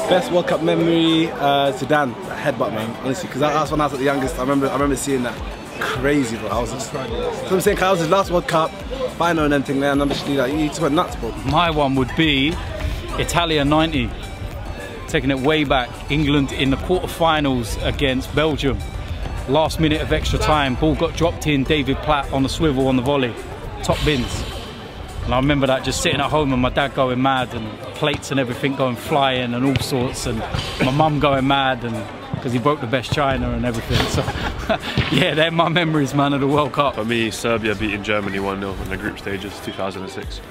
Best World Cup memory, Zidane, that headbutt, man, honestly, because that's when I was at the youngest. I remember seeing that. Crazy, bro. I was just, so I'm saying, I was his last World Cup, final and everything there, and I'm just like, he just went nuts, bro. My one would be Italia 90, taking it way back. England in the quarterfinals against Belgium. Last minute of extra time, ball got dropped in, David Platt on the swivel on the volley, top bins. And I remember that, just sitting at home and my dad going mad and plates and everything going flying and all sorts, and my mum going mad and because he broke the best china and everything. So yeah, they're my memories, man, of the World Cup. For me, Serbia beating Germany 1-0 in the group stages, 2006.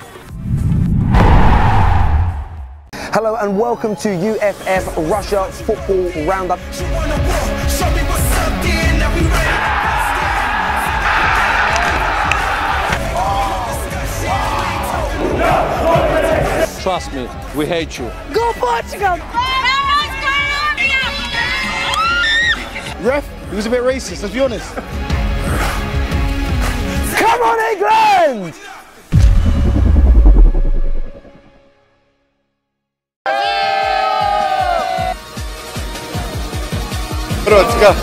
Hello and welcome to UFF Russia Football Roundup. Trust me, we hate you. Go Portugal! Ref, he was a bit racist, let's be honest. Come on, England! Brodka.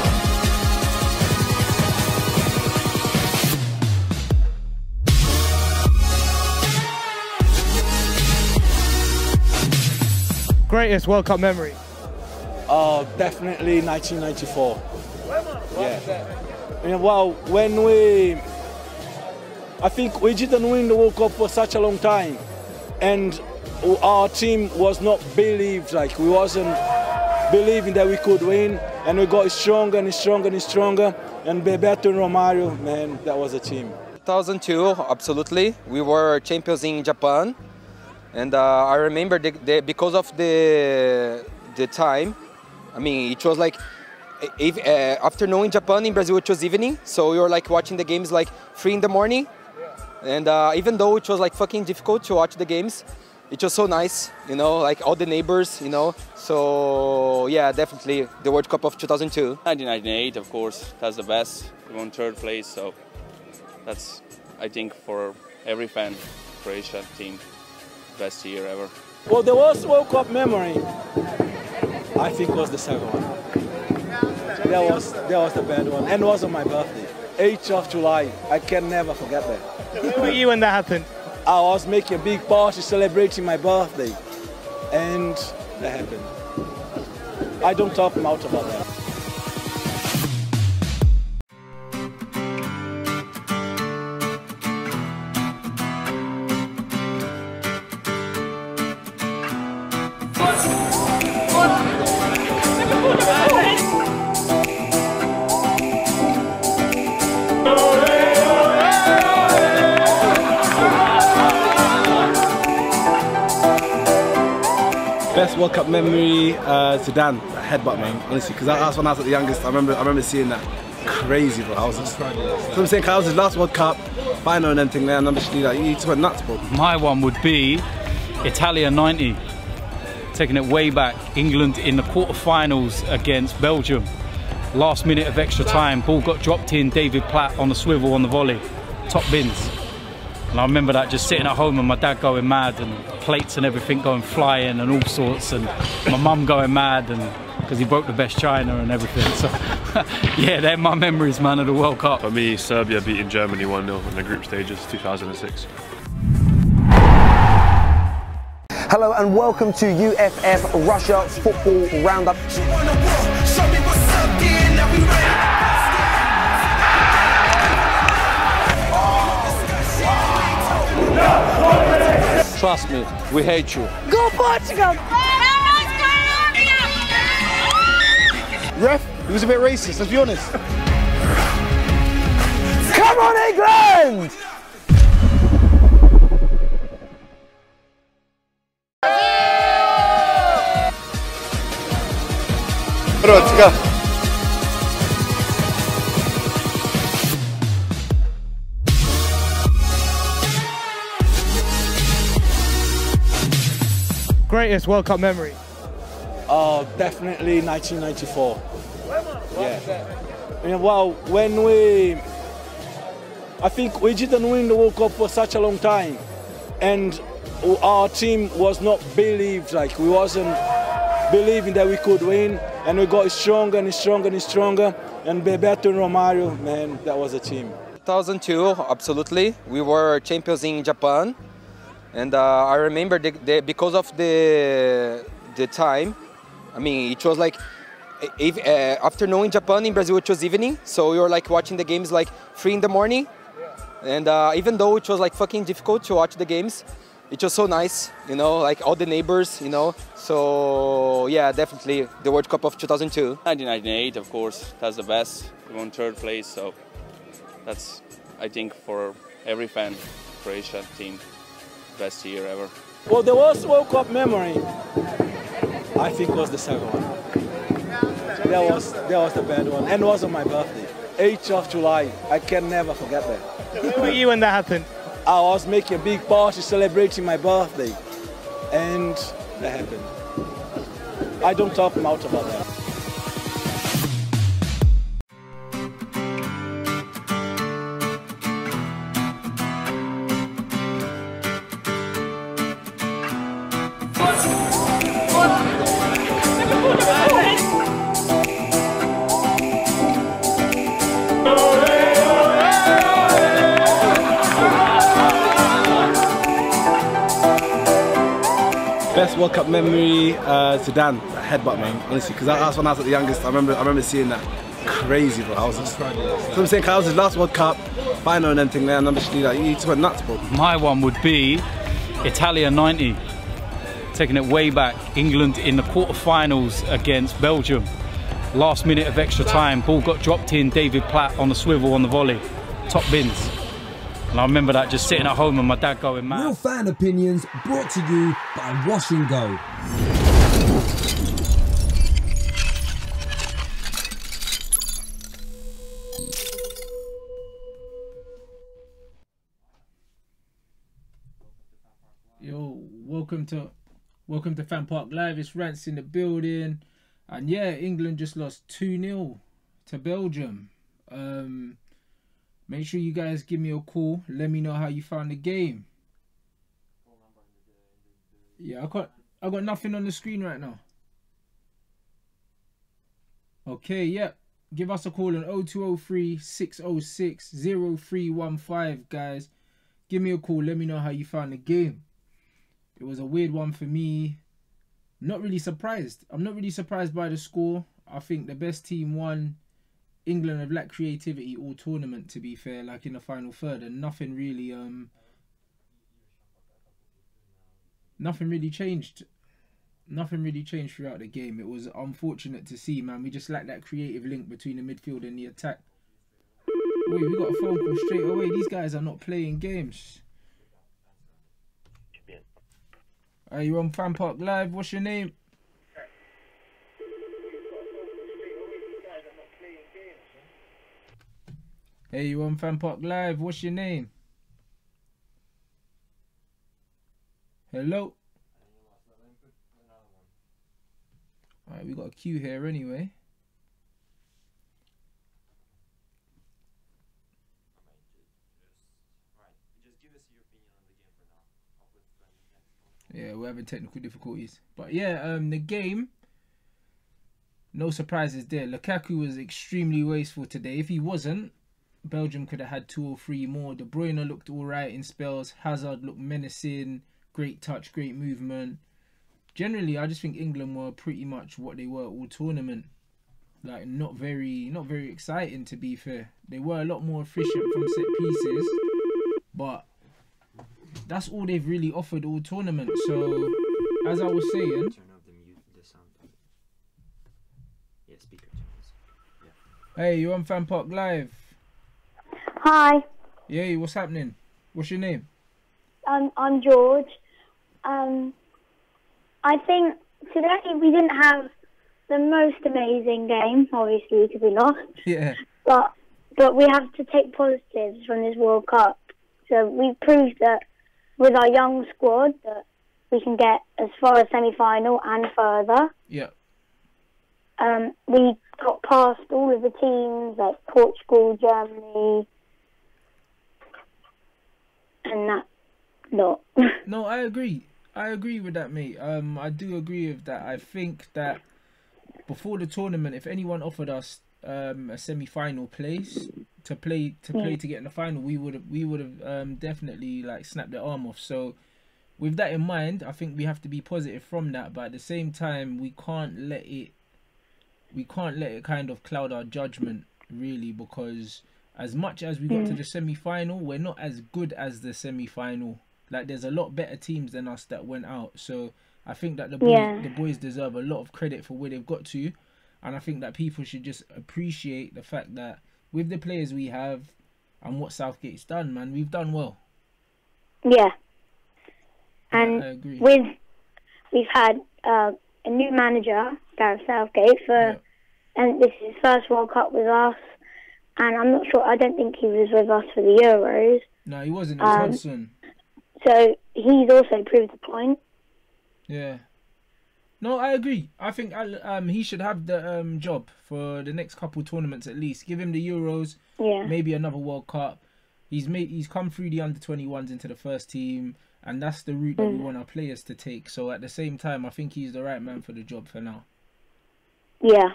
Greatest World Cup memory? Oh, definitely 1994. Yeah. Well, when I think we didn't win the World Cup for such a long time, and our team was not believed, like we wasn't believing that we could win, and we got stronger and stronger and stronger, and Bebeto and Romario, man, that was a team. 2002, absolutely. We were champions in Japan, and I remember because of the time. I mean, it was like afternoon in Japan. In Brazil, it was evening, so we were like watching the games like 3 in the morning. And even though it was like fucking difficult to watch the games, it was so nice, you know, like all the neighbors, you know. So yeah, definitely the World Cup of 2002. 1998, of course, that's the best. We won 3rd place, so that's, I think, for every fan, Croatia team, best year ever. Well, the worst World Cup memory, I think, was the 2nd one. That was the bad one, and it was on my birthday, 8th of July. I can never forget that. Where were you when that happened? I was making a big party celebrating my birthday, and that happened. I don't talk much about that. Best World Cup memory, Zidane, that headbutt, man, honestly, because that's when I was at the youngest. I remember seeing that. Crazy, bro. I was just, so I'm saying, I was his last World Cup, final and everything there, and I'm just like, he just went nuts, bro. My one would be Italia 90, taking it way back. England in the quarterfinals against Belgium. Last minute of extra time, ball got dropped in, David Platt on the swivel on the volley, top bins. And I remember that, just sitting at home and my dad going mad and plates and everything going flying and all sorts, and my mum going mad and because he broke the best china and everything. So yeah, they're my memories, man, of the World Cup. For me, Serbia beating Germany 1-0 in the group stages, 2006. Hello and welcome to UFF Russia Football Roundup. Trust me, we hate you. Go Portugal! Ref, he was a bit racist, let's be honest. Come on, England! Brodka. Greatest World Cup memory? Definitely 1994. Yeah. Well, when we, I think we didn't win the World Cup for such a long time, and our team was not believed, like we wasn't believing that we could win, and we got stronger and stronger and stronger, and Bebeto and Romario, man, that was a team. 2002, absolutely. We were champions in Japan, and I remember because of the time. I mean, it was like afternoon in Japan. In Brazil, it was evening, so we were like watching the games like 3 in the morning. And even though it was like fucking difficult to watch the games, it was so nice, you know, like all the neighbors, you know. So yeah, definitely the World Cup of 2002. 1998, of course, that's the best. We won 3rd place, so that's, I think, for every fan, Croatia team, best year ever. Well, the worst World Cup memory, I think, was the 2nd one. That was the bad one, and it was on my birthday, 8th of July. I can never forget that. Where were you when that happened? I was making a big party celebrating my birthday, and that happened. I don't talk much about that. Best World Cup memory, Zidane, that headbutt, man. Honestly, because that's when I was at the youngest. I remember seeing that. Crazy, bro. I was just, so I'm saying, I was his last World Cup final and everything there, and I'm just like, he just went nuts, bro. My one would be Italia 90, taking it way back. England in the quarterfinals against Belgium. Last minute of extra time, ball got dropped in. David Platt on the swivel on the volley, top bins. And I remember that, just sitting at home and my dad going mad. Real fan opinions brought to you by Wash and Go. Yo, welcome to FanPark Live. It's Rants in the building, and yeah, England just lost 2-0 to Belgium. Make sure you guys give me a call. Let me know how you found the game. Yeah, I got nothing on the screen right now. Okay, yeah. Give us a call on 0203 606 0315, guys. Give me a call. Let me know how you found the game. It was a weird one for me. Not really surprised. I'm not really surprised by the score. I think the best team won. England have lacked creativity all tournament, to be fair, like in the final third, and nothing really changed. Nothing really changed throughout the game. It was unfortunate to see, man. We just lacked that creative link between the midfield and the attack. Wait, we got a phone call straight away. These guys are not playing games. Are you on FanPark Live? What's your name? Hey, you on FanPark Live? What's your name? Hello? Alright, we got a queue here anyway. Yeah, we're having technical difficulties. But yeah, the game, no surprises there. Lukaku was extremely wasteful today. If he wasn't, Belgium could have had 2 or 3 more. De Bruyne looked alright in spells. Hazard looked menacing. Great touch, great movement. Generally, I just think England were pretty much what they were all tournament. Like, not very exciting, to be fair. They were a lot more efficient from set pieces, but that's all they've really offered all tournament. So, as I was saying, hey, you're on FanPark Live. Hi. Yeah, what's happening? What's your name? I'm George. I think today we didn't have the most amazing game, obviously, because we lost. Yeah. But we have to take positives from this World Cup. So we proved that with our young squad that we can get as far as semi-final and further. Yeah. We got past all of the teams like Portugal, Germany, and that lot. No, I agree. I agree with that, mate. I do agree with that. I think that before the tournament, if anyone offered us a semi-final place to get in the final, we would have definitely like snapped their arm off. So with that in mind, I think we have to be positive from that. But at the same time, we can't let it kind of cloud our judgment, really, because as much as we got to the semi-final, we're not as good as the semi-final. Like, there's a lot better teams than us that went out. So I think that the boys deserve a lot of credit for where they've got to. And I think that people should just appreciate the fact that with the players we have and what Southgate's done, man, we've done well. Yeah. And I agree. We've had a new manager, Gareth Southgate, and this is his first World Cup with us. And I'm not sure, I don't think he was with us for the Euros. No, he wasn't. It was Hudson. So he's also proved the point. Yeah. No, I agree. I think he should have the job for the next couple tournaments at least. Give him the Euros, maybe another World Cup. He's come through the under-21s into the first team, and that's the route that we want our players to take. So at the same time, I think he's the right man for the job for now. Yeah,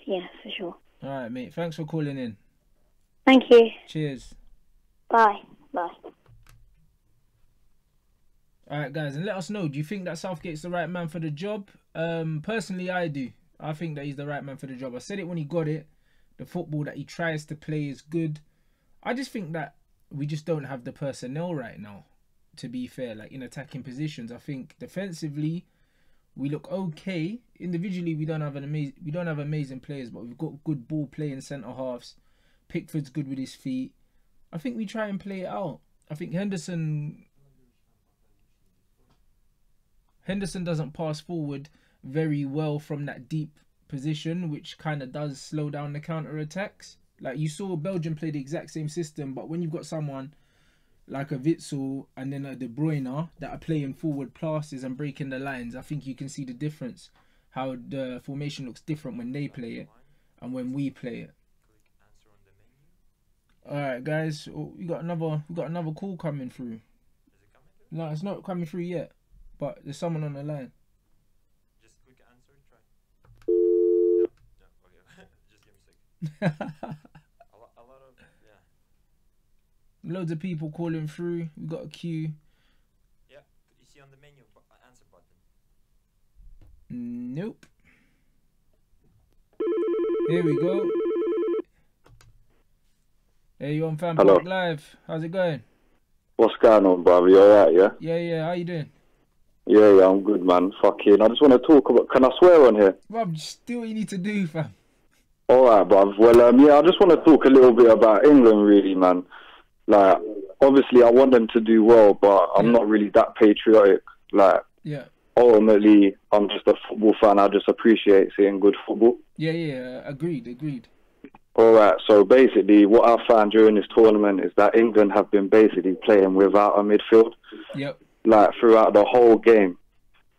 for sure. All right, mate. Thanks for calling in. Thank you. Cheers. Bye. All right, guys, and let us know. Do you think that Southgate's the right man for the job? Personally, I do. I think that he's the right man for the job. I said it when he got it. The football that he tries to play is good. I just think that we just don't have the personnel right now, to be fair, like in attacking positions. I think defensively, we look okay. Individually, we don't have amazing players, but we've got good ball playing centre halves. Pickford's good with his feet. I think we try and play it out. I think Henderson doesn't pass forward very well from that deep position, which kind of does slow down the counter-attacks. Like, you saw Belgium play the exact same system, but when you've got someone like a Witsel and then a De Bruyne that are playing forward passes and breaking the lines, I think you can see the difference, how the formation looks different when they play it and when we play it. Alright, guys, we got another call coming through. No, it's not coming through yet. But there's someone on the line. Just quick answer, try. No, okay. Just give me a sec. a lot of, Loads of people calling through. We got a queue. Yeah, you see on the menu, answer button. Nope. Here we go. Hey, you on FanPark Live? How's it going? What's going on, brother? You alright, yeah? Yeah. How you doing? Yeah, I'm good, man. Fucking, I just want to talk about... Can I swear on here? Rob, just do what you need to do, fam. Alright, bruv. Well, I just want to talk a little bit about England, really, man. Like, obviously, I want them to do well, but I'm not really that patriotic. Like, ultimately, I'm just a football fan. I just appreciate seeing good football. Yeah. Agreed. Alright, so basically, what I found during this tournament is that England have been basically playing without a midfield. Yep. Like, throughout the whole game,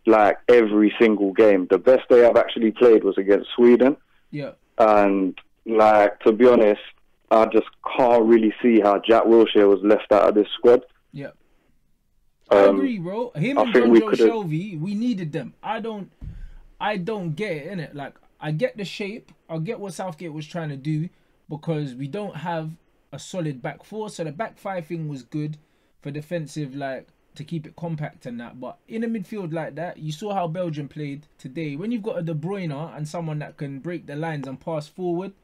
like every single game. The best they have actually played was against Sweden. Yeah. And, like, to be honest, I just can't really see how Jack Wilshere was left out of this squad. Yeah. I agree, bro. Him and Joe Shelby, we needed them. I don't get it, innit? Like, I get the shape. I get what Southgate was trying to do because we don't have a solid back four. So the back five thing was good for defensive, like, to keep it compact and that, but in a midfield like that, you saw how Belgium played today. When you've got a De Bruyne and someone that can break the lines and pass forward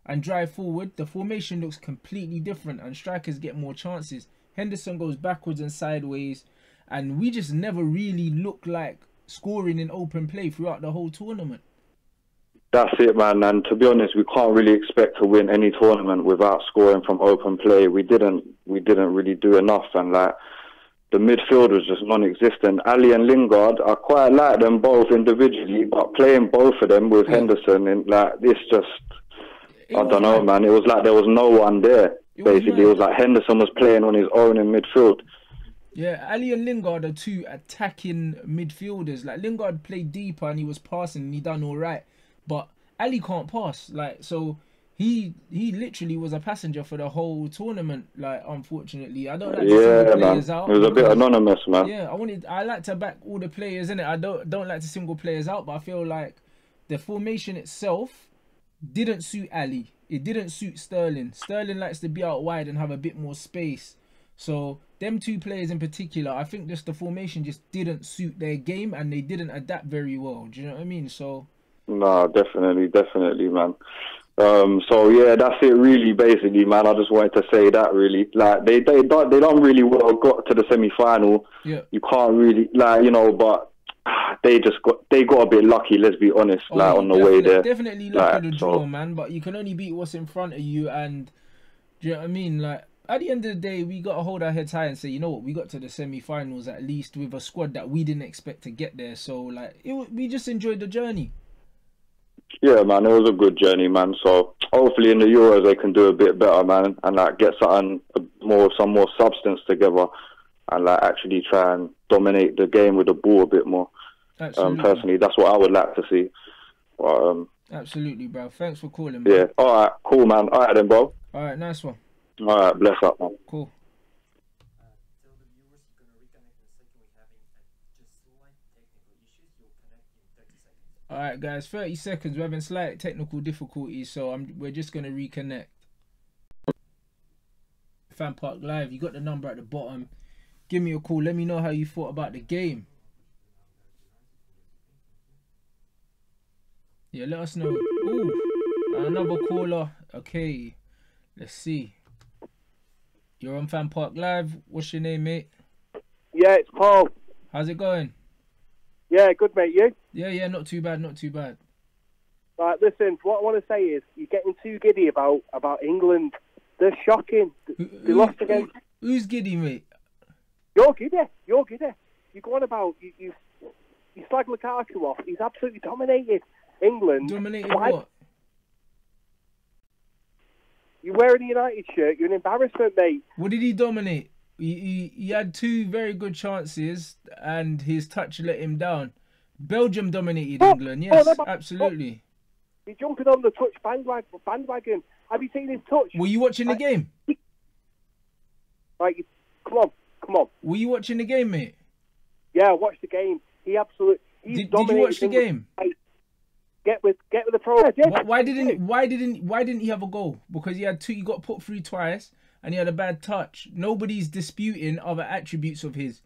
and drive forward, the formation looks completely different and strikers get more chances. Henderson goes backwards and sideways, and we just never really look like scoring in open play throughout the whole tournament. That's it, man. And to be honest, we can't really expect to win any tournament without scoring from open play. We didn't really do enough, and like, the midfield was just non-existent. Ali and Lingard, I quite like them both individually, but playing both of them with Henderson, and like, it's just, I don't know, man. It was like there was no one there, basically. It was like Henderson was playing on his own in midfield. Yeah, Ali and Lingard are two attacking midfielders. Like Lingard played deeper and he was passing and he done all right, but Ali can't pass. Like so, he literally was a passenger for the whole tournament. Like unfortunately, I don't like to single players out. It was a bit anonymous, man. Yeah, I like to back all the players in it. I don't like to single players out, but I feel like the formation itself didn't suit Ali. It didn't suit Sterling. Sterling likes to be out wide and have a bit more space. So them two players in particular, I think just the formation just didn't suit their game and they didn't adapt very well. Do you know what I mean? So no, definitely, man. So yeah, that's it really, basically, man. I just wanted to say that really. Like they done really well, got to the semi-final. Yeah. You can't really but they got a bit lucky, let's be honest, on the way there. Definitely luck of the draw, man, but you can only beat what's in front of you, and do you know what I mean? Like at the end of the day, we got to hold our heads high and say, you know what, we got to the semi-finals at least with a squad that we didn't expect to get there. So like we just enjoyed the journey. Yeah, man, it was a good journey, man. So hopefully in the Euros they can do a bit better, man, and like get some more substance together, and like actually try and dominate the game with the ball a bit more. Absolutely. Personally, that's what I would like to see. But, absolutely, bro. Thanks for calling, man. Yeah. All right. Cool, man. All right then, bro. All right. Nice one. All right. Bless up, man. Cool. Alright guys, 30 seconds. We're having slight technical difficulties, so we're just going to reconnect. FanPark Live, you got the number at the bottom. Give me a call. Let me know how you thought about the game. Yeah, let us know. Ooh, another caller. Okay, let's see. You're on FanPark Live. What's your name, mate? Yeah, it's Paul. How's it going? Yeah, good, mate. You? Yeah, not too bad, not too bad. Right, listen, what I want to say is you're getting too giddy about England. They're shocking. They lost again. Who's giddy, mate? You're giddy. You're go on about, you slag Lukaku off. He's absolutely dominated England. Dominated what? You're wearing a United shirt. You're an embarrassment, mate. What did he dominate? He had two very good chances and his touch let him down. Belgium dominated England, yes, absolutely. He's jumping on the touch bandwagon. Have you seen his touch? Were you watching the game? Right, come on. Were you watching the game, mate? Yeah, I watched the game. Did you watch the game? Get with the pro. Why didn't he have a goal? Because he had two. He got put through twice. And he had a bad touch. Nobody's disputing other attributes of his.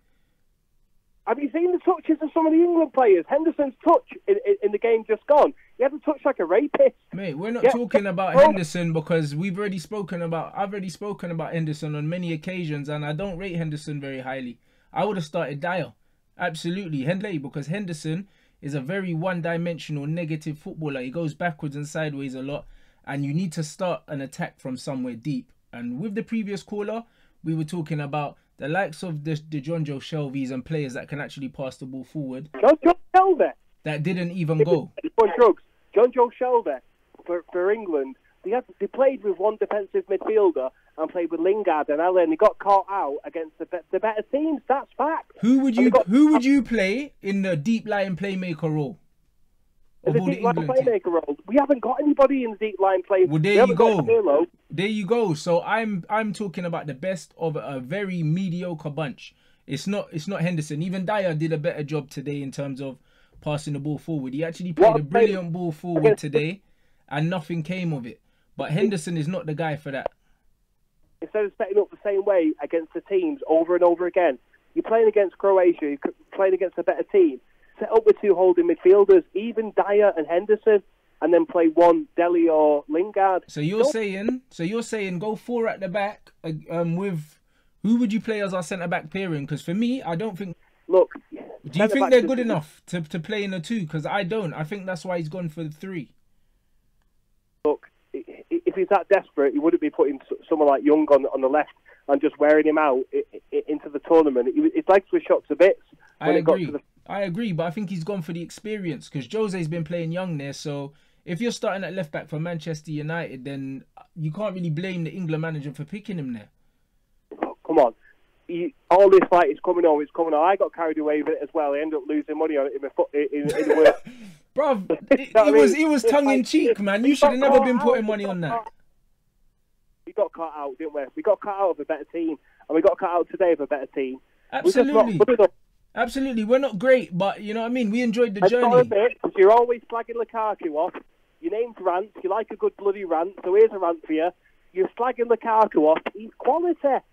Have you seen the touches of some of the England players? Henderson's touch in the game just gone. He had a touch like a rapist. Mate, we're not talking about Henderson because I've already spoken about Henderson on many occasions, and I don't rate Henderson very highly. I would have started Dyer. Absolutely. Because Henderson is a very one-dimensional negative footballer. He goes backwards and sideways a lot, and you need to start an attack from somewhere deep. And with the previous caller, we were talking about the likes of the John Joe Shelby's and players that can actually pass the ball forward. John Joe Shelby? That didn't even go. John Joe Shelby for England, they played with one defensive midfielder and played with Lingard and Allen. They got caught out against the better teams. That's fact. Who would you play in the deep lying playmaker role? In the deep line playmaker role, we haven't got anybody in the deep line play. Well, there you go. There you go. So I'm talking about the best of a very mediocre bunch. It's not Henderson. Even Dyer did a better job today in terms of passing the ball forward. He actually played a brilliant ball forward today, and nothing came of it. But Henderson is not the guy for that. Instead of setting up the same way against the teams over and over again, you're playing against Croatia. You're playing against a better team. Set up with two holding midfielders, even Dyer and Henderson, and then play one Dele or Lingard. So you're saying go four at the back with who would you play as our centre back pairing? Because for me, I don't think. Look, do you think they're good enough to play in a two? Because I don't. I think that's why he's gone for the three. Look, if he's that desperate, he wouldn't be putting someone like Young on the left and just wearing him out into the tournament. It's like to shot to bits. I agree, but I think he's gone for the experience because Jose's been playing young there. So if you're starting at left back for Manchester United, then you can't really blame the England manager for picking him there. Come on. all this fight is coming on. It's coming on. I got carried away with it as well. I ended up losing money on it in the work. Bro, it was tongue in cheek, man. You should have never been putting money on that. We got caught out, didn't we? We got caught out of a better team, and we got caught out today of a better team. Absolutely. Absolutely. We're not great, but you know what I mean? We enjoyed the journey. Because you're always slagging Lukaku off. Your name's Rant. You like a good bloody rant, so here's a rant for you. You're slagging Lukaku off. He's quality.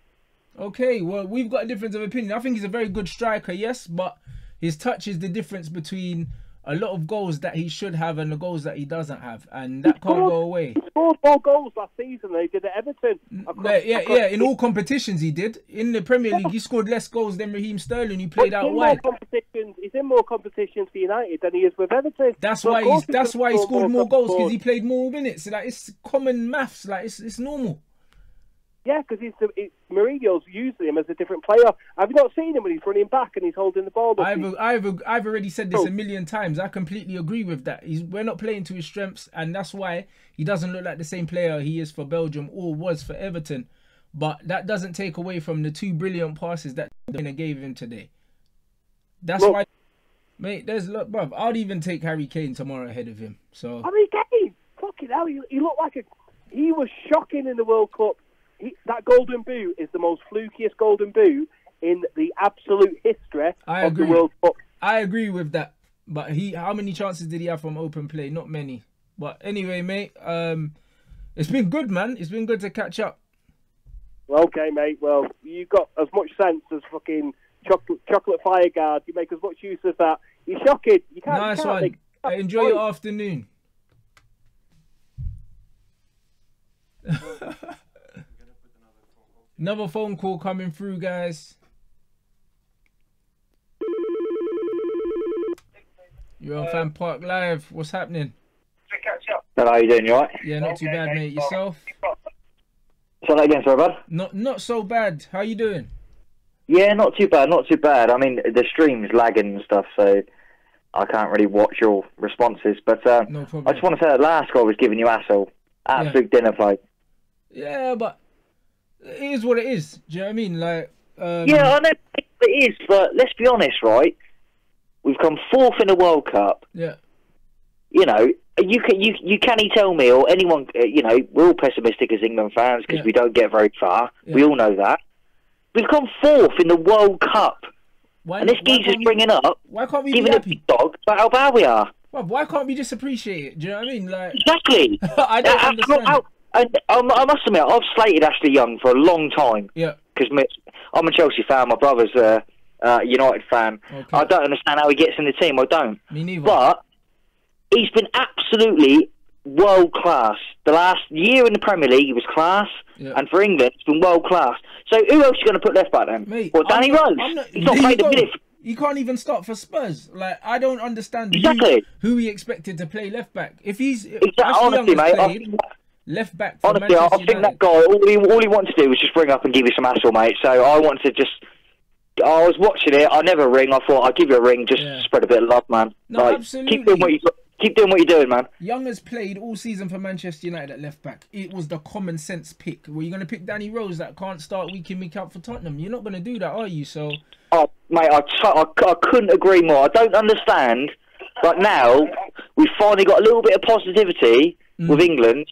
Okay, well, we've got a difference of opinion. I think he's a very good striker, yes, but his touch is the difference between a lot of goals that he should have and the goals that he doesn't have, and that can't go away. He scored 4 goals last season than he did at Everton. Yeah, in all competitions he did. In the Premier League, he scored less goals than Raheem Sterling, who played out wide. He's in more competitions for United than he is with Everton. That's why he scored more goals, because he played more minutes. Like, it's common maths. Like, it's normal. Yeah, because Mourinho's using him as a different player. Have you not seen him when he's running back and he's holding the ball? I've already said this a million times. I completely agree with that. We're not playing to his strengths, and that's why he doesn't look like the same player he is for Belgium or was for Everton. But that doesn't take away from the 2 brilliant passes that they gave him today. That's why, mate. Look, bruv, I'd even take Harry Kane tomorrow ahead of him. So Harry Kane, fucking hell, he looked like he was shocking in the World Cup. That golden boot is the most flukiest golden boot in the absolute history of the World Cup. I agree with that. But how many chances did he have from open play? Not many. But anyway, mate, it's been good, man. It's been good to catch up. Okay, mate. Well, you got as much sense as fucking chocolate fire guard. You make as much use of that. You're shocking. You can't. Nice one. Enjoy your afternoon. Another phone call coming through, guys. You're on FanPark Live. What's happening? How are you doing? You alright? Yeah, not too bad, mate. Yourself? Say that again, sorry, bud. Not so bad. How you doing? Yeah, not too bad, not too bad. I mean, the stream's lagging and stuff, so I can't really watch your responses. But no problem. I just want to say that last goal was giving you asshole. Absolute dinner plate. Yeah, but it is what it is. Do you know what I mean? Like, yeah, I know it is, but let's be honest, right? We've come 4th in the World Cup. Yeah. You know, you can't tell me or anyone. You know, we're all pessimistic as England fans because we don't get very far. Yeah. We all know that. We've come 4th in the World Cup, and this geezer's bringing up, giving a big dog about how bad we are. Well, why can't we just appreciate it? Do you know what I mean? Like, exactly. I don't understand. I must admit, I've slated Ashley Young for a long time. Yeah. Because I'm a Chelsea fan, my brother's a United fan. Okay. I don't understand how he gets in the team, I don't. Me neither. But he's been absolutely world class. The last year in the Premier League, he was class. Yeah. And for England, it's been world class. So who else are you going to put left back then? Mate, well, Danny Rose. He's not played a minute. He can't even start for Spurs. Like, I don't understand who he expected to play left back. If he's honestly, mate, left back for honestly, I think that guy, all he wanted to do was just bring up and give you some hassle, mate. So I wanted to just, I was watching it, I never ring, I thought I'd give you a ring, just spread a bit of love, man. No, like, absolutely. Keep doing what you're doing, man. Young has played all season for Manchester United at left back. It was the common sense pick. Were you going to pick Danny Rose that can't start week in, week out for Tottenham? You're not going to do that, are you? So, oh, mate, I couldn't agree more. I don't understand. But now, we've finally got a little bit of positivity with England.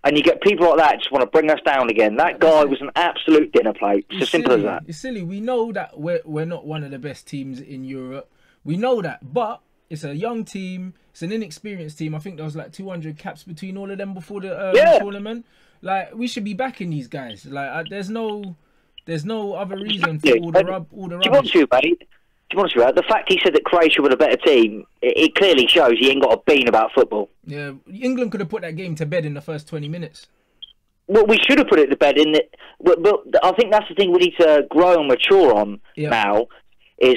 And you get people like that just want to bring us down again. That guy was an absolute dinner plate. It's as simple as that. It's silly. We know that we're not one of the best teams in Europe. We know that. But it's a young team. It's an inexperienced team. I think there was like 200 caps between all of them before the tournament. Like, we should be backing these guys. Like, there's no other reason for all the rubbish. Do you want to, mate? The fact he said that Croatia were a better team, it clearly shows he ain't got a bean about football. Yeah, England could have put that game to bed in the first 20 minutes. Well, we should have put it to bed in it. But I think that's the thing we need to grow and mature on now, is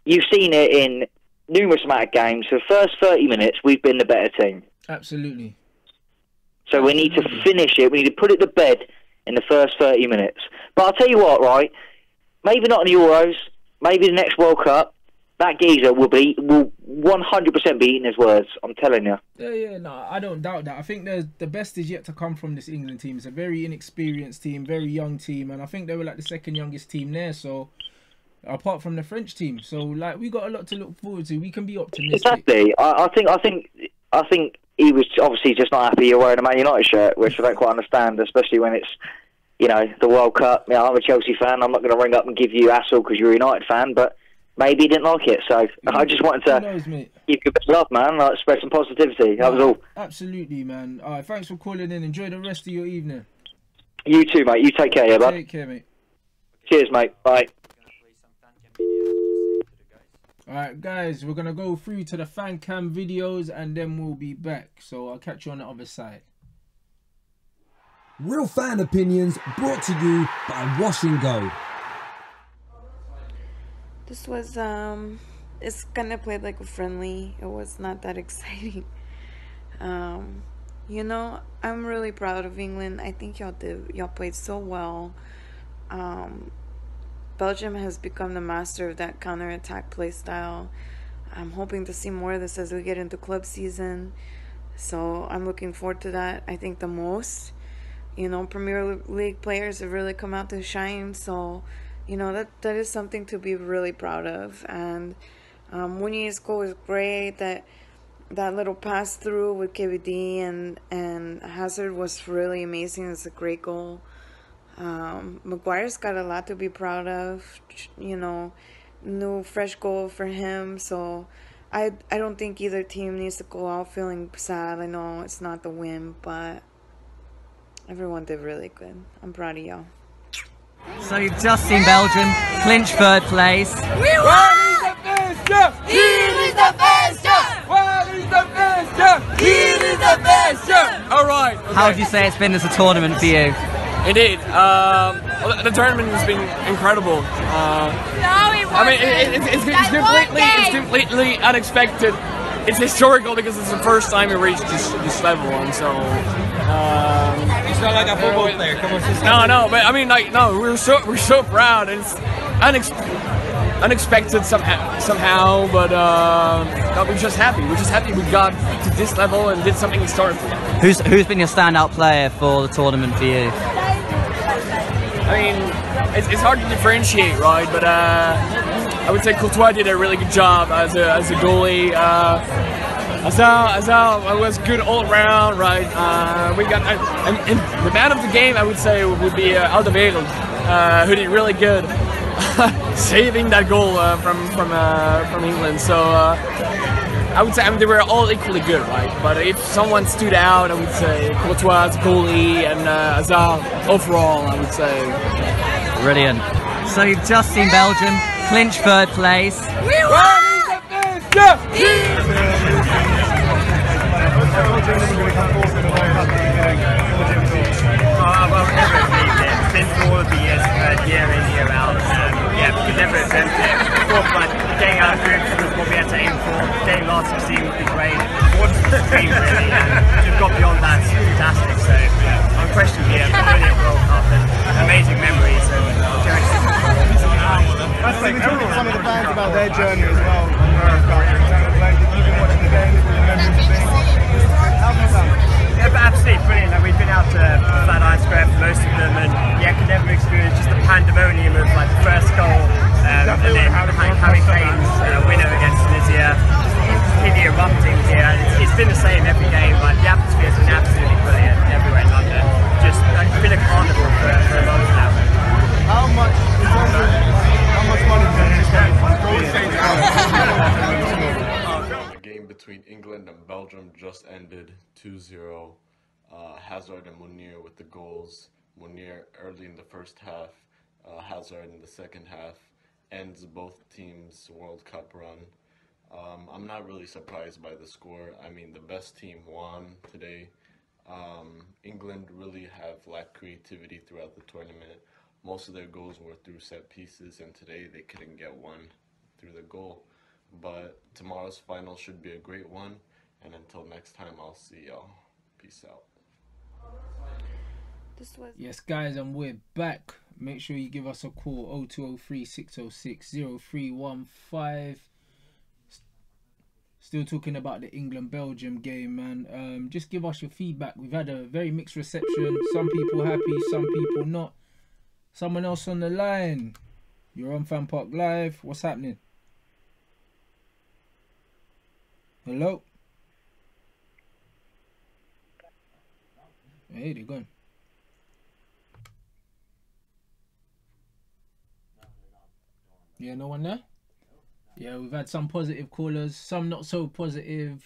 you've seen it in numerous amount of games. For the first 30 minutes, we've been the better team. Absolutely. So we need to finish it. We need to put it to bed in the first 30 minutes. But I'll tell you what, right? Maybe not in the Euros. Maybe the next World Cup, that geezer will 100% be eating his words. I'm telling you. Yeah, no, I don't doubt that. I think the best is yet to come from this England team. It's a very inexperienced team, very young team, and I think they were like the second youngest team there. So, apart from the French team, so like we got a lot to look forward to. We can be optimistic. Exactly. I think he was obviously just not happy you're wearing a Man United shirt, which I don't quite understand, especially when it's, you know, the World Cup. You know, I'm a Chelsea fan. I'm not going to ring up and give you hassle because you're a United fan, but maybe he didn't like it. So I just wanted to give you a bit of love, man. Like, spread some positivity. That was all. Absolutely, man. All right, thanks for calling in. Enjoy the rest of your evening. You too, mate. You take care, yeah, bud. Take care, mate. Cheers, mate. Bye. Alright guys, we're gonna go through to the fan cam videos and then we'll be back. So I'll catch you on the other side. Real fan opinions brought to you by Wash and Go. This was it's kind of played like a friendly. It was not that exciting. You know, I'm really proud of England. I think y'all played so well. Belgium has become the master of that counter-attack play style. I'm hoping to see more of this as we get into club season. So I'm looking forward to that. I think the most, you know, Premier League players have really come out to shine. So, you know, that is something to be really proud of. And Muni's goal was great. That little pass through with KVD and Hazard was really amazing. It's a great goal. Maguire's got a lot to be proud of, you know, new fresh goal for him. So I don't think either team needs to go out feeling sad. I know it's not the win, but everyone did really good. I'm proud of y'all. So you've just seen Belgium clinch third place. We won! Here is the best job! Where is the best job? Here is the best job! Alright. Okay. How would you say it's been as a tournament for you? Indeed. The tournament has been incredible. I mean, it's completely unexpected. It's historical because it's the first time we reached this level, and so. It's not like a football player. Come on, no, but I mean, like, no, we're so proud, and it's unexpected somehow, but no, we're just happy. We're just happy we got to this level and did something historical. Who's been your standout player for the tournament for you? I mean, it's hard to differentiate, right? But I would say Courtois did a really good job as a goalie. Azal was good all around, right? We got and the man of the game, I would say, would be Alderweireld, who did really good, saving that goal from England. So I would say, I mean, they were all equally good, right? But if someone stood out, I would say Courtois, goalie, and Azal overall, I would say. Brilliant. So you've just seen Belgium clinch third place. We won! Well, never believed it. It's been for all of the years, year in, year out. Yeah, we could never attempt it. Thought like getting out of groups was what we had to aim for. Getting last 16 would be great. What's the dream really? And we've got beyond that. It's fantastic. So yeah, unquestionably, yeah, brilliant World Cup and amazing memories. And cherish it. I think we talked to some of the fans about their journey as well. Even watching the games, remembering the things. How have you found it? Yeah, absolutely brilliant. Like, we've been out to Flatiron Square for most of them, and the academic experience, just the pandemonium of like the first goal, and then Harry Kane's winner against Tunisia, completely erupting here. It's been the same every game. Like, the atmosphere's been absolutely brilliant everywhere in London. Just like, it's been a carnival for a month now. How much, in terms of how much money can you spend on The game between England and Belgium just ended 2-0. Hazard and Munir with the goals. Munir early in the first half, Hazard in the second half, ends both teams' World Cup run. I'm not really surprised by the score. I mean, the best team won today. England really have lacked creativity throughout the tournament. Most of their goals were through set pieces, and today they couldn't get one through the goal. But tomorrow's final should be a great one, and until next time, I'll see y'all. Peace out. Yes, guys, and we're back. Make sure you give us a call, 0203 606 0315. Still talking about the England-Belgium game, man. Just give us your feedback. We've had a very mixed reception. Some people happy, some people not. Someone else on the line. You're on FanPark Live. What's happening? Hello? Hey, they're gone. Yeah, no one there? Yeah, we've had some positive callers, some not so positive.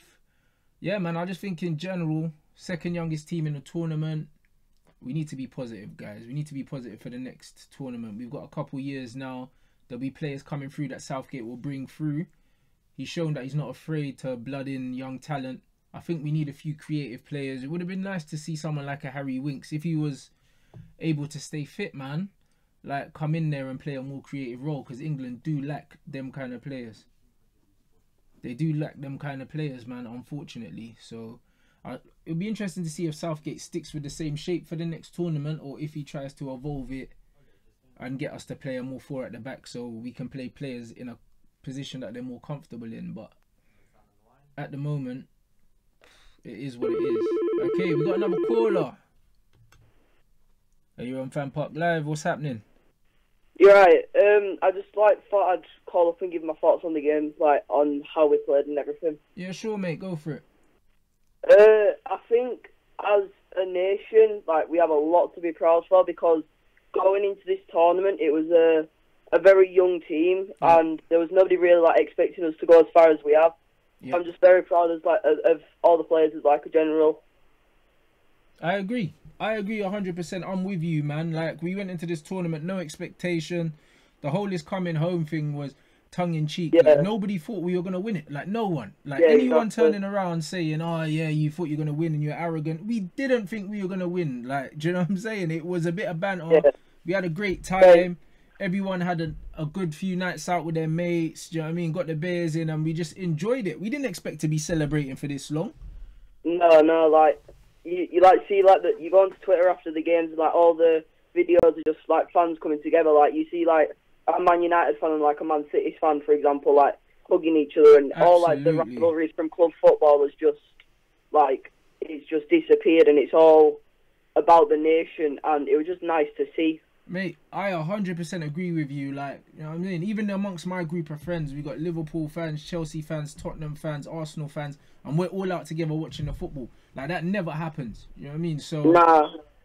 Yeah, man, I just think in general, second youngest team in the tournament, we need to be positive, guys. We need to be positive for the next tournament. We've got a couple years now. There'll be players coming through that Southgate will bring through. He's shown that he's not afraid to blood in young talent. I think we need a few creative players. It would have been nice to see someone like a Harry Winks, if he was able to stay fit, man. Like, come in there and play a more creative role, because England do lack them kind of players. They do lack them kind of players, man, unfortunately. So it'll be interesting to see if Southgate sticks with the same shape for the next tournament, or if he tries to evolve it and get us to play a more four at the back, so we can play players in a position that they're more comfortable in. But at the moment, it is what it is. Okay, we got another caller. Are you on FanPark Live? What's happening? You're right. I just thought I'd call up and give my thoughts on the game, on how we played and everything. Yeah, sure, mate. Go for it. I think as a nation, we have a lot to be proud for, because going into this tournament, it was a very young team, and there was nobody really expecting us to go as far as we have. I'm just very proud of all the players as a general. I agree 100%. I'm with you, man. We went into this tournament, no expectation. The whole is coming home thing was tongue-in-cheek. Nobody thought we were going to win it. No one. Anyone turning around saying, oh yeah, you thought you were going to win and you're arrogant. We didn't think we were going to win. Do you know what I'm saying? It was a bit of banter. We had a great time. Everyone had a good few nights out with their mates. Do you know what I mean? Got the beers in and we just enjoyed it. We didn't expect to be celebrating for this long. No, you see that you go onto Twitter after the games and all the videos are just fans coming together. You see a Man United fan and a Man City fan, for example, hugging each other, and all the rivalries from club football is just it's just disappeared, and it's all about the nation, and it was just nice to see. Mate, I 100% agree with you. You know what I mean? Even amongst my group of friends, we got Liverpool fans, Chelsea fans, Tottenham fans, Arsenal fans, and we're all out together watching the football. That never happens. You know what I mean? So,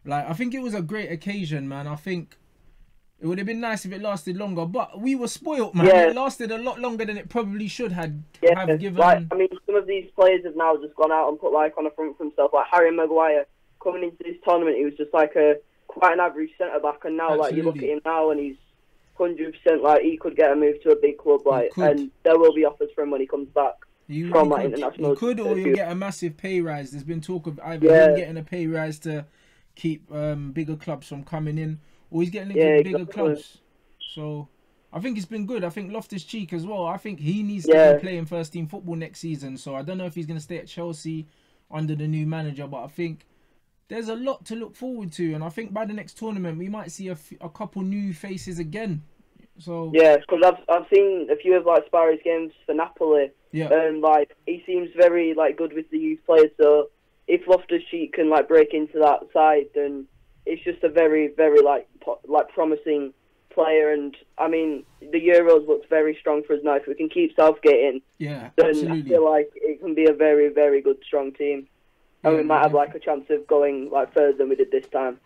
I think it was a great occasion, man. I think it would have been nice if it lasted longer, but we were spoilt, man. It lasted a lot longer than it probably should have given. Some of these players have now just gone out and put on the front for himself. Harry Maguire, coming into this tournament, he was just quite an average centre back, and now you look at him now and he's 100% he could get a move to a big club, and there will be offers for him when he comes back from international. He could, or you'll get a massive pay rise. There's been talk of either him getting a pay rise to keep bigger clubs from coming in, or he's getting into bigger clubs. So I think it's been good. I think Loftus-Cheek as well. I think he needs to be playing first team football next season. So I don't know if he's going to stay at Chelsea under the new manager, but I think there's a lot to look forward to, and I think by the next tournament we might see a couple new faces again. So because I've seen a few of Spari's games for Napoli, and he seems very good with the youth players. So if Loftus-Cheek can break into that side, then it's just a very very promising player. And I mean the Euros looks very strong for us now. If we can keep Southgate in, then absolutely. I feel it can be a very very good strong team. And we might have a chance of going further than we did this time.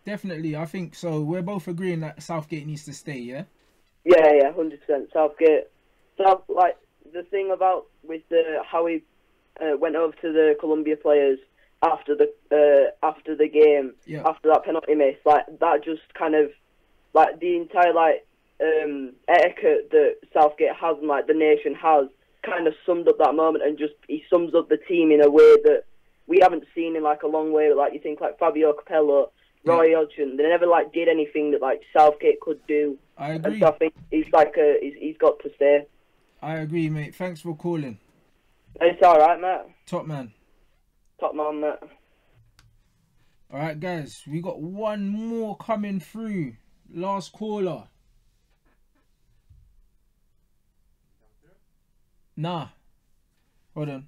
Definitely, I think so. We're both agreeing that Southgate needs to stay, yeah? Yeah, 100%. Southgate. The thing about with how he went over to the Colombia players after the game, after that penalty miss, that just kind of the entire etiquette that Southgate has and the nation has kind of summed up that moment, and just he sums up the team in a way that we haven't seen in a long way. You think Fabio Capello, Roy Hodgson, they never did anything that Southgate could do. I agree. And so I think he's he's got to stay. I agree, mate. Thanks for calling. It's all right, mate. Top man, mate. All right, guys, we got one more coming through. Last caller. Nah. Hold on.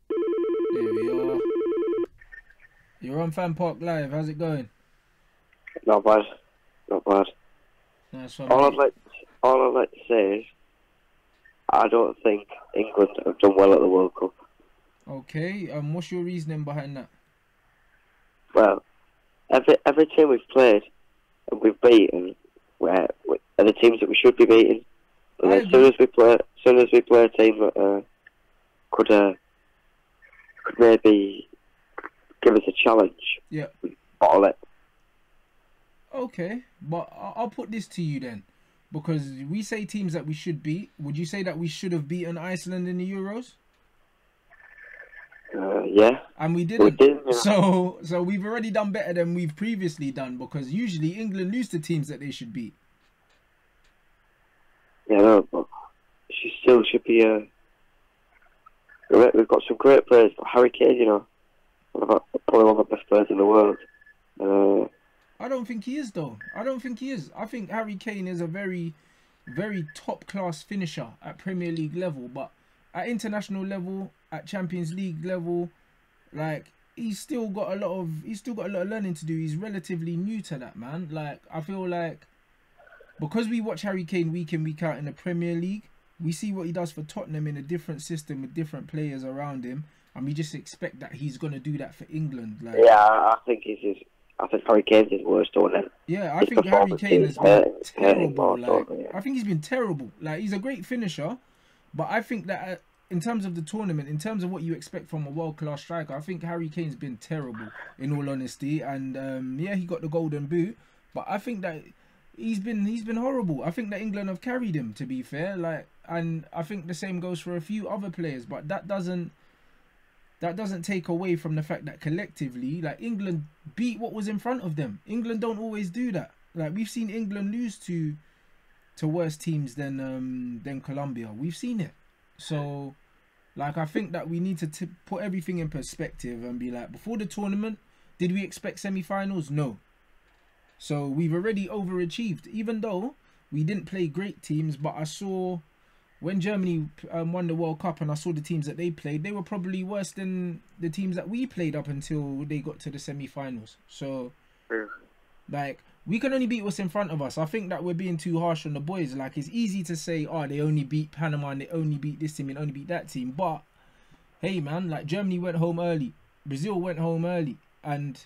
There we are. You're on FanPark Live. How's it going? Not bad. Not bad. Nice one, All mate. I'd like to say is, I don't think England have done well at the World Cup. Okay. What's your reasoning behind that? Well, every team we've played and we've beaten are the teams that we should be beating. And then as soon as we play a team that could maybe give us a challenge, Yeah. we bottle it. Okay, but I'll put this to you then, because we say teams that we should beat. Would you say that we should have beaten Iceland in the Euros? Yeah. And we didn't. We did, yeah. So we've already done better than we've previously done, because usually England lose to teams that they should beat. Yeah, no, but she still should be. We've got some great players. Harry Kane, you know, probably one of the best players in the world. I don't think he is, though. I don't think he is. I think Harry Kane is a very, very top-class finisher at Premier League level, but at international level, at Champions League level, like, he's still got a lot of learning to do. He's relatively new to that, man. Like, I feel like because we watch Harry Kane week in, week out in the Premier League, we see what he does for Tottenham in a different system with different players around him, and we just expect that he's gonna do that for England. Like, yeah, I think Harry Kane's his worst one. Yeah, I think Harry Kane has been terrible. Like, I think he's been terrible. Like, he's a great finisher, but I think that in terms of the tournament, in terms of what you expect from a world-class striker, I think Harry Kane's been terrible, in all honesty. And yeah, he got the golden boot, but I think that he's been horrible. I think that England have carried him, to be fair. Like, and I think the same goes for a few other players, but that doesn't take away from the fact that collectively, like, England beat what was in front of them. England don't always do that. Like, we've seen England lose to worse teams than Colombia. We've seen it. So, like, I think that we need to put everything in perspective and be like, before the tournament, did we expect semi-finals? No. So we've already overachieved, even though we didn't play great teams. But I saw when Germany won the World Cup and I saw the teams that they played, they were probably worse than the teams that we played up until they got to the semi-finals. So, like, we can only beat what's in front of us. I think that we're being too harsh on the boys. Like, it's easy to say, oh, they only beat Panama and they only beat this team and only beat that team. But, hey, man, like, Germany went home early. Brazil went home early. And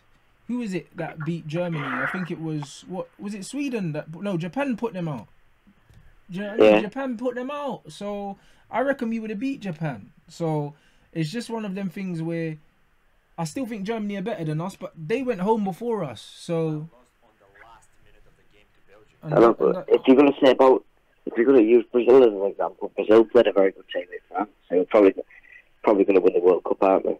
who is it that beat Germany? I think it was, was it Sweden? No, Japan put them out. Yeah. Japan put them out. So I reckon we would have beat Japan. So it's just one of them things where I still think Germany are better than us, but they went home before us. So I know, but if you're going to use Brazil as an example, Brazil played a very good team in France, so they're probably going to win the World Cup, aren't they?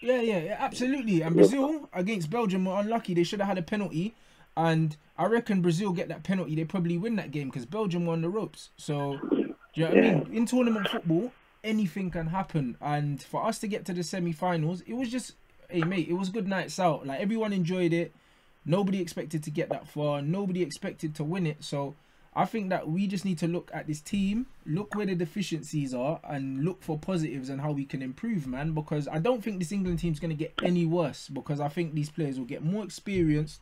Yeah, absolutely. And Brazil against Belgium were unlucky. They should have had a penalty. And I reckon Brazil get that penalty, they probably win that game because Belgium won the ropes. So, do you know what I mean? In tournament football, anything can happen. And for us to get to the semi-finals, it was just, hey, mate, it was good nights out. Like, everyone enjoyed it. Nobody expected to get that far. Nobody expected to win it. So, I think that we just need to look at this team, look where the deficiencies are, and look for positives and how we can improve, man. Because I don't think this England team's going to get any worse, because I think these players will get more experienced.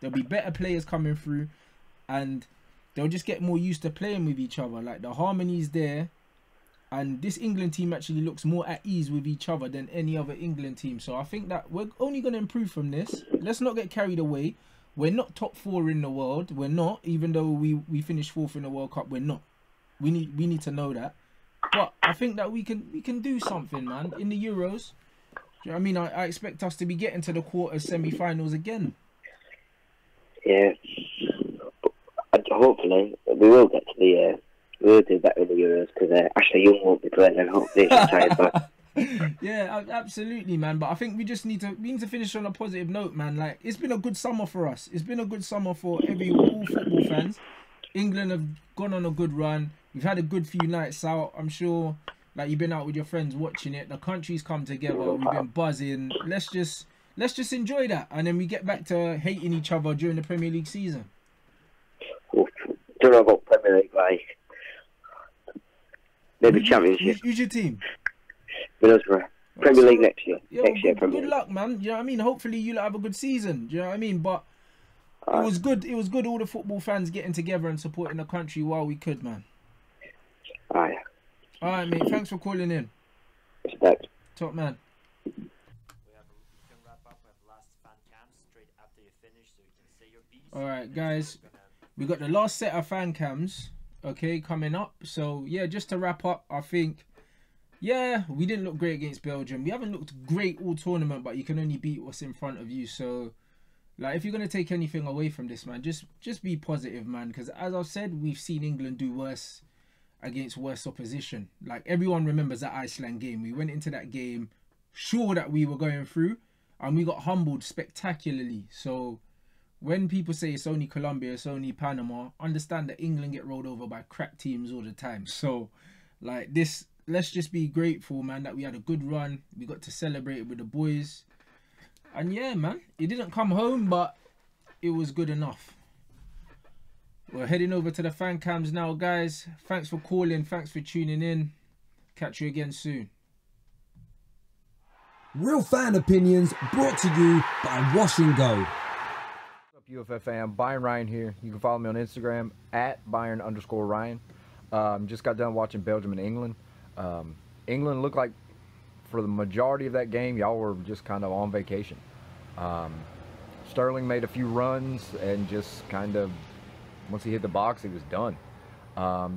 There'll be better players coming through, and they'll just get more used to playing with each other. Like, the harmony's there, and this England team actually looks more at ease with each other than any other England team. So I think that we're only going to improve from this. Let's not get carried away. We're not top 4 in the world. We're not, even though we finished 4th in the World Cup. We're not. We need to know that. But I think that we can do something, man. In the Euros, do you know what I mean? I expect us to be getting to the quarters, semi-finals again. Yeah. Hopefully we will get to the. We'll do better in the Euros because Ashley Young won't be playing, and hopefully he's retired back. Yeah, absolutely, man. But I think we need to finish on a positive note, man. Like, it's been a good summer for us. It's been a good summer for all football fans. England have gone on a good run. We've had a good few nights out. I'm sure, like, you've been out with your friends watching it. The country's come together. We've been buzzing. Let's let's just enjoy that, and then we get back to hating each other during the Premier League season. Don't know about Premier League, like maybe Championship. Who's your team? Middlesbrough. Premier League next year. Yo, next year, good luck, man. You know what I mean? Hopefully you'll have a good season. Do you know what I mean? But it was good. It was good. All the football fans getting together and supporting the country while we could, man. Aye. All right, mate. Thanks for calling in. Respect. Top man. All right, guys. We got the last set of fan cams, okay, coming up. So yeah, just to wrap up, I think, yeah, we didn't look great against Belgium. We haven't looked great all tournament, but you can only beat what's in front of you. So, like, if you're gonna take anything away from this, man, just be positive, man. Because as I've said, we've seen England do worse against worse opposition. Like, everyone remembers that Iceland game. We went into that game sure that we were going through, and we got humbled spectacularly. So when people say it's only Colombia, it's only Panama, understand that England get rolled over by crap teams all the time. So, like, this, let's just be grateful, man, that we had a good run. We got to celebrate it with the boys. And yeah, man, it didn't come home, but it was good enough. We're heading over to the fan cams now, guys. Thanks for calling. Thanks for tuning in. Catch you again soon. Real fan opinions brought to you by Wash and Go. UFF fam, Byron Ryan here. You can follow me on Instagram at Byron_Ryan. Just got done watching Belgium and England. England looked like for the majority of that game, y'all were just kind of on vacation. Sterling made a few runs and just kind of, once he hit the box, he was done.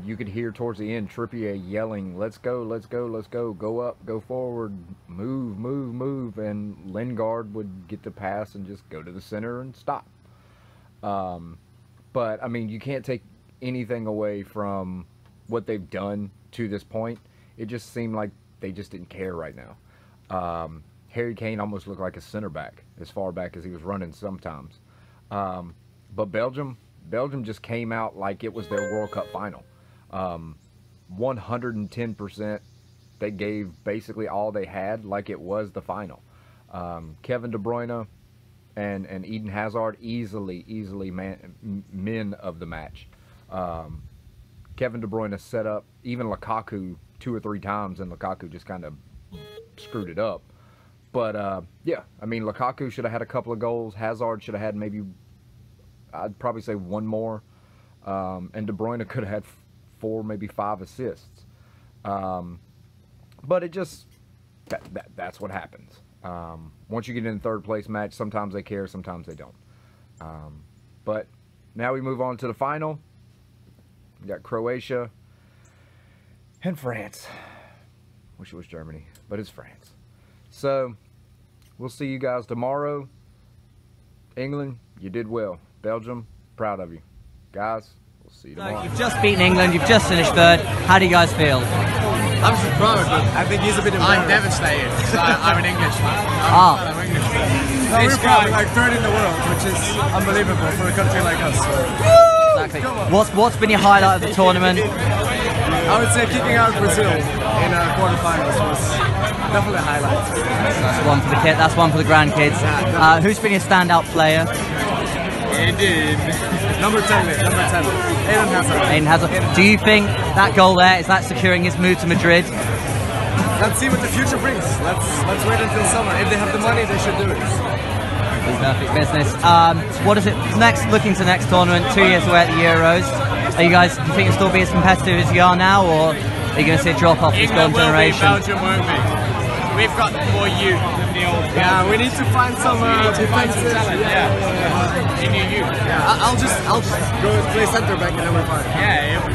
You could hear towards the end Trippier yelling, let's go, let's go, let's go, go up, go forward, move, move, move, and Lingard would get the pass and just go to the center and stop. But I mean, you can't take anything away from what they've done to this point. It just seemed like they just didn't care right now. Harry Kane almost looked like a center back as far back as he was running sometimes. But Belgium just came out like it was their World Cup final. 110%. They gave basically all they had like it was the final. Kevin De Bruyne and Eden Hazard easily men of the match. Kevin De Bruyne set up even Lukaku 2 or 3 times, and Lukaku just kind of screwed it up. But yeah, I mean, Lukaku should have had a couple of goals. Hazard should have had maybe, I'd probably say 1 more. And De Bruyne could have had 4, maybe 5 assists. But it just, that's what happens. Once you get in the 3rd place match, sometimes they care, sometimes they don't. But now we move on to the final. We got Croatia and France. Wish it was Germany, but it's France. So we'll see you guys tomorrow. England, you did well. Belgium, proud of you. Guys, we'll see you tomorrow. You've just beaten England, you've just finished 3rd. How do you guys feel? I'm just proud, but I think he's a bit embarrassed. I'm devastated, because I'm an Englishman. I'm Englishman. No, we're proud, like 3rd in the world, which is unbelievable for a country like us. So. Exactly. What's been your highlight of the tournament? I would say kicking out Brazil in quarterfinals was definitely a highlight. That's one for the kid. That's one for the grandkids. Who's been your standout player? Indeed. Number 10. Eden Hazard. Do you think that goal there, is that securing his move to Madrid? Let's see what the future brings. Let's wait until summer. If they have the money, they should do it. Perfect business. What is it next? Looking to the next tournament, 2 years away at the Euros. Do you think you'll still be as competitive as you are now, or are you going to see a drop off this golden generation? Belgium won't be. We've got more youth than the old. Yeah, we need to find some defensive talent. Yeah. In your youth. Yeah. I'll just go play centre back and then we're fine. Yeah, it'll be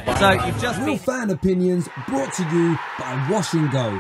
fine. So you've just Real fan opinions brought to you by Wash and Go.